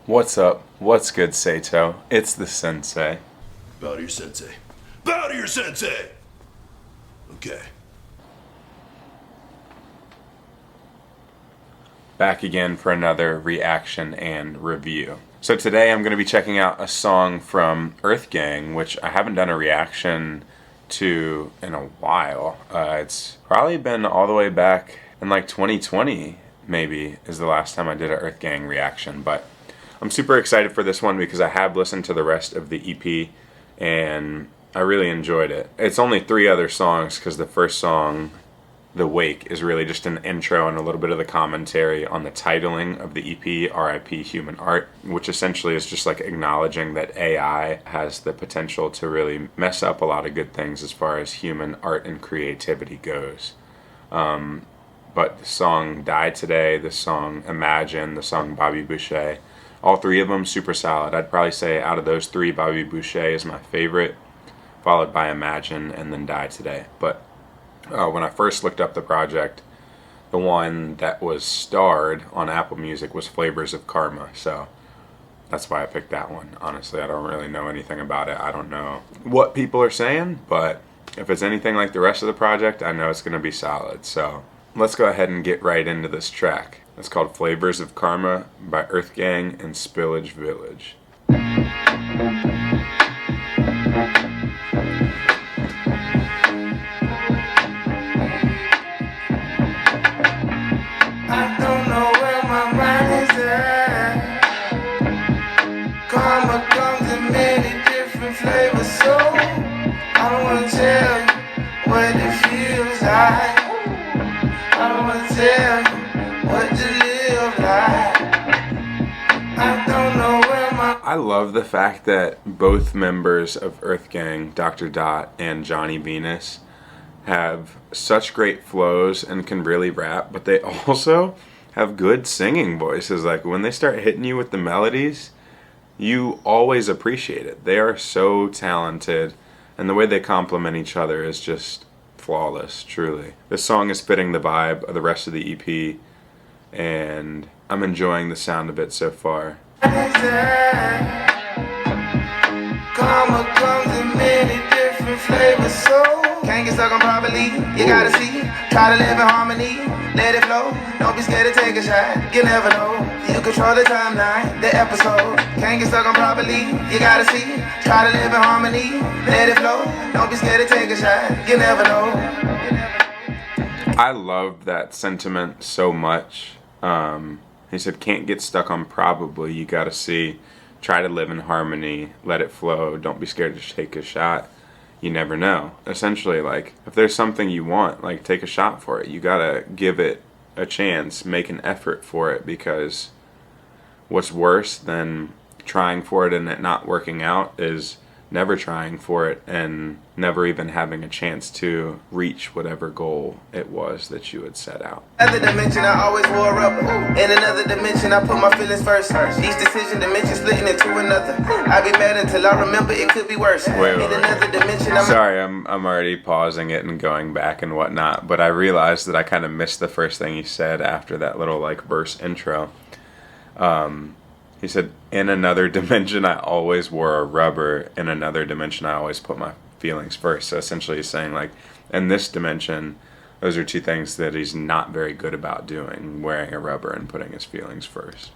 What's up? What's good, Sato? It's the Sensei. Bow to your sensei. Bow to your sensei! Okay. Back again for another reaction and review. So today I'm going to be checking out a song from Earthgang, which I haven't done a reaction to in a while. It's probably been all the way back in like 2020, maybe, is the last time I did an Earthgang reaction. But I'm super excited for this one because I have listened to the rest of the EP and I really enjoyed it. It's only 3 other songs because the first song, The Wake, is really just an intro and a little bit of the commentary on the titling of the EP, R.I.P. Human Art, which essentially is just like acknowledging that AI has the potential to really mess up a lot of good things as far as human art and creativity goes. But the song Die Today, the song Imagine, the song Bobby Boucher, all 3 of them super solid. I'd probably say out of those 3, Bobby Boucher is my favorite, followed by Imagine and then Die Today. But when I first looked up the project, the one that was starred on Apple Music was Flavors of Karma, so that's why I picked that one. Honestly, I don't really know anything about it. I don't know what people are saying, but if it's anything like the rest of the project, I know it's going to be solid. So let's go ahead and get right into this track. It's called Flavors of Karma by Earthgang and Spillage Village. Karma comes in many different flavors, so I don't wanna tell you what it feels like. I don't wanna tell you what to live like. I don't know where my... I love the fact that both members of Earthgang, Dr. Dot and Johnny Venus, have such great flows and can really rap, but they also have good singing voices. Like when they start hitting you with the melodies, you always appreciate it. They are so talented, and the way they complement each other is just flawless, truly. This song is fitting the vibe of the rest of the EP, and I'm enjoying the sound of it so far. Karma comes in many different flavors, so can't get stuck on properly. You gotta see, try to live in harmony, let it flow. Don't be scared to take a shot, you never know. You control the timeline, the episode. Can't get stuck on properly. You gotta see, try to live in harmony, let it flow. Don't be scared to take a shot, you never know. I love that sentiment so much. He said, can't get stuck on probably, you gotta see, try to live in harmony, let it flow, don't be scared to take a shot, you never know. Essentially, like, if there's something you want, like, take a shot for it. You gotta give it a chance, make an effort for it, because what's worse than trying for it and it not working out is never trying for it and never even having a chance to reach whatever goal it was that you had set out. Another dimension, I always wore up. In another dimension, I put my feelings first. Each decision dimension splitting into another. I be mad until I remember it could be worse. Wait. In another dimension, I'm sorry, I'm already pausing it and going back and whatnot, but I realized that I kind of missed the first thing he said after that little like verse intro. He said, in another dimension, I always wore a rubber. In another dimension, I always put my feelings first. So essentially he's saying, like, in this dimension, those are 2 things that he's not very good about doing, wearing a rubber and putting his feelings first.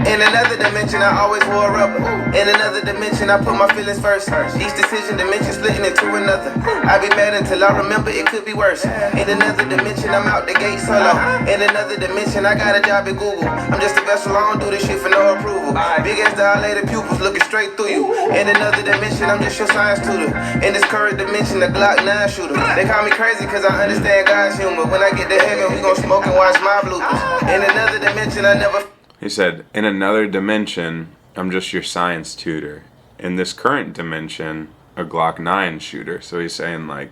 in another dimension, I always wore up. In another dimension, I put my feelings first. Each decision dimension splitting into another. I be mad until I remember it could be worse. In another dimension, I'm out the gate solo. In another dimension, I got a job at Google. I'm just a vessel, I don't do this shit for no approval. Big ass dilated pupils looking straight through you. In another dimension, I'm just your science tutor. In this current dimension, the Glock 9 shooter. They call me crazy cause I understand God's humor. When I get to heaven, we gon' smoke and watch my bloopers. In another dimension, I never... He said, in another dimension, I'm just your science tutor. In this current dimension, a Glock 9 shooter. So he's saying, like,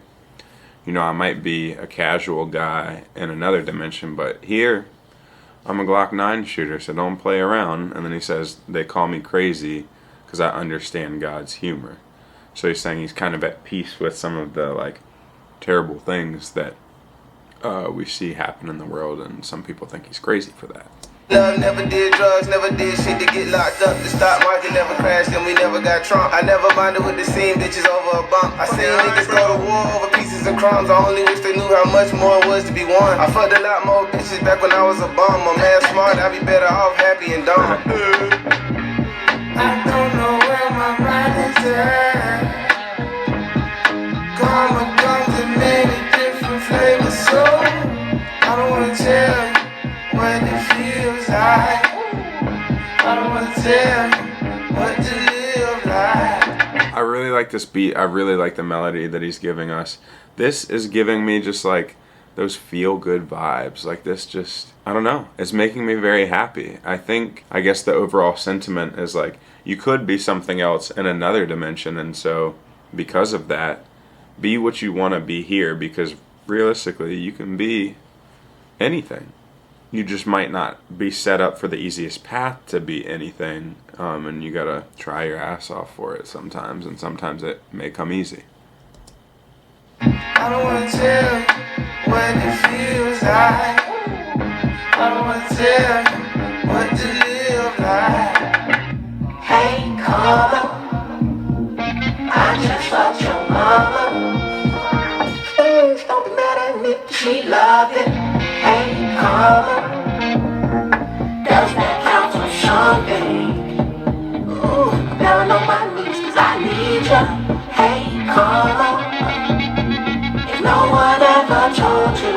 you know, I might be a casual guy in another dimension, but here, I'm a Glock 9 shooter, so don't play around. And then he says, they call me crazy because I understand God's humor. So he's saying he's kind of at peace with some of the, like, terrible things that we see happen in the world, and some people think he's crazy for that. Love never did drugs, never did shit to get locked up. The stock market never crashed and we never got Trump. I never minded with the same bitches over a bump. I seen niggas go to war over pieces of crumbs. I only wish they knew how much more it was to be won. I fucked a lot more bitches back when I was a bum. I'm mad smart, I'd be better off happy and dumb. I don't know where my mind is at. Karma comes in many different flavors, so I don't wanna tell you what it feels like. I don't wanna tell you what to live like. I really like this beat. I really like the melody that he's giving us. This is giving me just like those feel-good vibes. Like this just, I don't know, it's making me very happy. I guess the overall sentiment is like, you could be something else in another dimension, and so because of that, be what you want to be here, because realistically, you can be anything. You just might not be set up for the easiest path to be anything, and you gotta try your ass off for it sometimes, and sometimes it may come easy. I don't wanna tell you what it feels like. I don't wanna tell you what to live like. Hey, karma, I just fucked your mama. Please don't be mad at me, she loved it. Hey, karma, does that count for something? Ooh, I'm down on my knees 'cause I need ya. Hey, karma, if no one ever told you,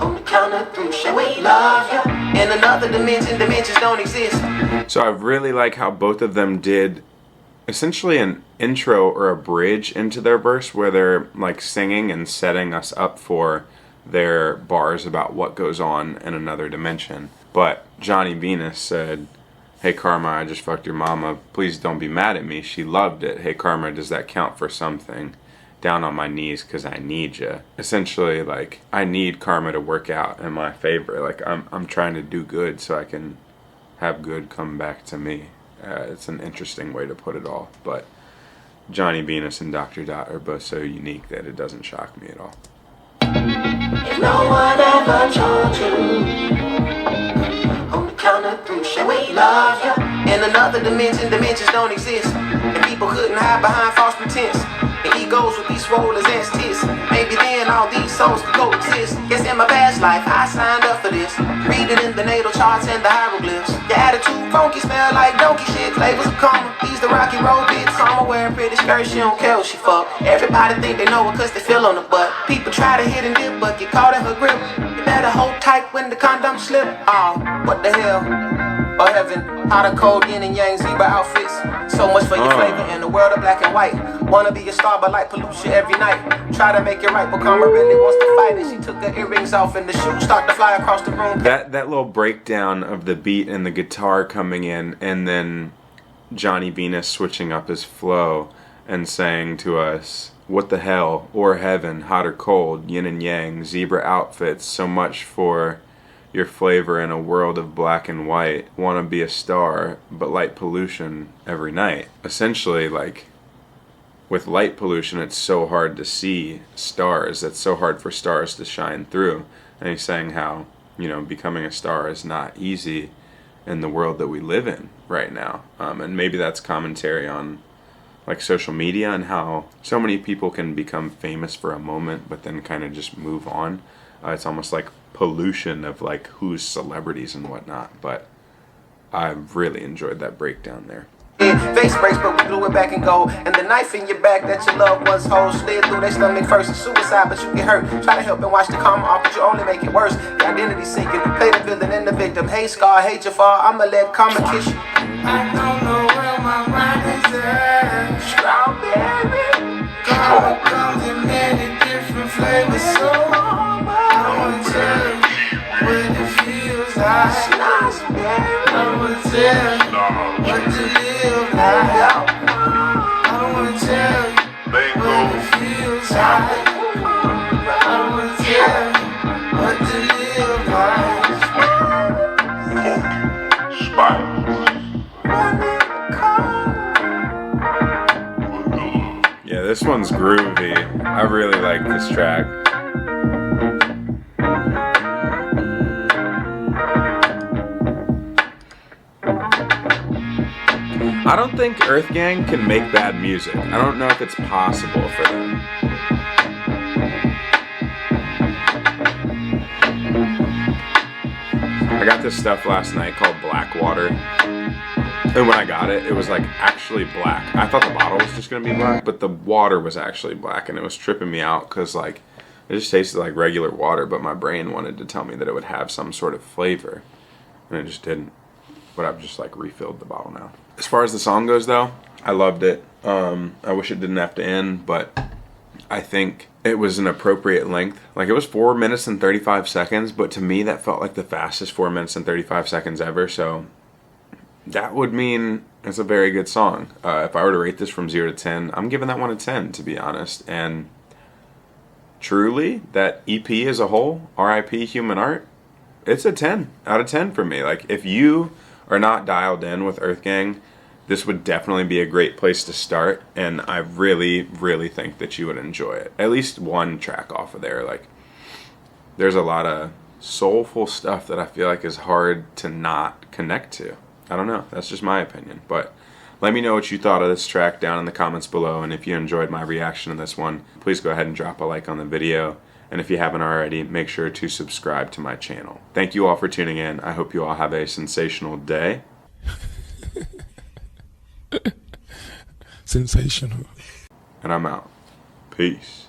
on the count of three, say we love you. In another dimension, dimensions don't exist. So I really like how both of them did essentially an intro or a bridge into their verse, where they're like singing and setting us up for their bars about what goes on in another dimension. But Johnny Venus said, hey Karma, I just fucked your mama, please don't be mad at me, she loved it. Hey Karma, does that count for something? Down on my knees 'cause I need ya. Essentially, like, I need karma to work out in my favor. Like, I'm trying to do good so I can have good come back to me. It's an interesting way to put it all, but Johnny Venus and Dr. Dot are both so unique that it doesn't shock me at all. If no one ever told you, on the count of three, say we love you. In another dimension, dimensions don't exist, and people couldn't hide behind false pretense. And egos would be swollen as ants. Maybe then all these souls could coexist. Yes, in my past life, I signed up for this. Read it in the natal charts and the hieroglyphs. Your attitude funky, smell like donkey shit. Flavors of karma, these the rocky road bits. Karma wearing pretty skirts, she don't care who she fuck. Everybody think they know her 'cause they feel on the butt. People try to hit and dip, but get caught in her grip. You better hold tight when the condom slip. Oh, what the hell? Oh heaven, hot or cold, yin and yang, zebra outfits. So much for your flavor in the world of black and white. Wanna be a star but like pollution every night. Try to make it right, but karma really wants to fight. And she took her earrings off and the shoes start to fly across the room. That little breakdown of the beat and the guitar coming in, and then Johnny Venus switching up his flow and saying to us, what the hell, or heaven, hot or cold, yin and yang, zebra outfits, so much for your flavor in a world of black and white. Wanna be a star, but light pollution every night. Essentially, like, with light pollution, it's so hard to see stars. It's so hard for stars to shine through. And he's saying how, you know, becoming a star is not easy in the world that we live in right now. And maybe that's commentary on like social media and how so many people can become famous for a moment but then kind of just move on. It's almost like pollution of like who's celebrities and whatnot, but I really enjoyed that breakdown there. Face breaks, but we glue it back and go. And the knife in your back that your loved ones hold slid through their stomach first. It's suicide, but you get hurt. Try to help and watch the karma off, but you only make it worse. The identity sinking, play the villain and the victim. Hey Scar, hate your fall, I'ma let karma kiss you. I don't know where my mind is at. Strawberry, karma comes in many different flavors, so I don't wanna tell you what it feels like. I don't wanna tell you what to live like. I don't wanna tell you what it feels like. I don't wanna tell you what to live like. Yeah, this one's groovy. I really like this track. I don't think Earthgang can make bad music. I don't know if it's possible for them. I got this stuff last night called Black Water. And when I got it, it was like actually black. I thought the bottle was just gonna be black, but the water was actually black, and it was tripping me out because like it just tasted like regular water, but my brain wanted to tell me that it would have some sort of flavor, and it just didn't. But I've just like refilled the bottle now. As far as the song goes though, I loved it. I wish it didn't have to end, but I think it was an appropriate length. Like it was 4 minutes and 35 seconds, but to me that felt like the fastest 4 minutes and 35 seconds ever, so that would mean it's a very good song. If I were to rate this from 0 to 10, I'm giving that one a 10, to be honest. And truly, that EP as a whole, R.I.P. Human Art, it's a 10 out of 10 for me. Like, if you are not dialed in with Earthgang, this would definitely be a great place to start. And I really, really think that you would enjoy it. At least one track off of there. Like, there's a lot of soulful stuff that I feel like is hard to not connect to. I don't know. That's just my opinion. But let me know what you thought of this track down in the comments below. And if you enjoyed my reaction to this one, please go ahead and drop a like on the video. And if you haven't already, make sure to subscribe to my channel. Thank you all for tuning in. I hope you all have a sensational day. Sensational. And I'm out. Peace.